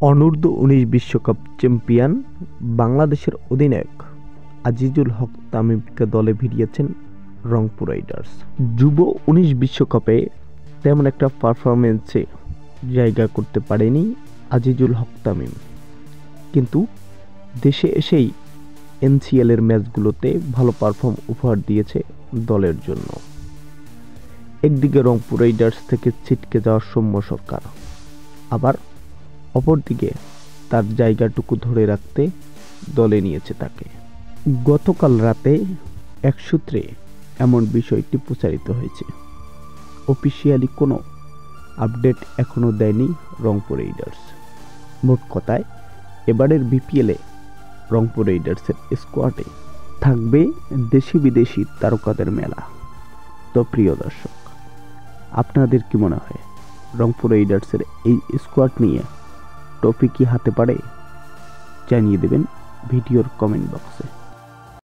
অনূর্ধ্ব-19 বিশ্বকাপ চ্যাম্পিয়ন বাংলাদেশের অধিনায়ক আজিজুল হক তামিমকে দলে ভিড়িয়েছেন রংপুর রাইডার্স। যুব 19 বিশ্বকাপে তেমন একটা পারফরমেন্সে জায়গা করতে পারেনি আজিজুল হক তামিম, কিন্তু দেশে এসেই এনসিএলের ম্যাচগুলোতে ভালো পারফর্ম উপহার দিয়েছে দলের জন্য। একদিকে রংপুর রাইডার্স থেকে ছিটকে যাওয়া সৌম্য সরকার, আবার অপরদিকে তার জায়গাটুকু ধরে রাখতে দলে নিয়েছে তাকে। গতকাল রাতে এক সূত্রে এমন বিষয়টি প্রচারিত হয়েছে। অফিসিয়ালি কোনো আপডেট এখনও দেয়নি রংপুর রাইডার্স। মোট কথায় এবারের বিপিএলে রংপুর রাইডার্সের স্কোয়াডে থাকবে দেশি বিদেশি তারকাদের মেলা। তো প্রিয় দর্শক, আপনাদের কি মনে হয় রংপুর রাইডার্সের এই স্কোয়াড নিয়ে ট্রফি কি হাতে পারে? জানিয়ে দেবেন ভিডিওর কমেন্ট বক্সে।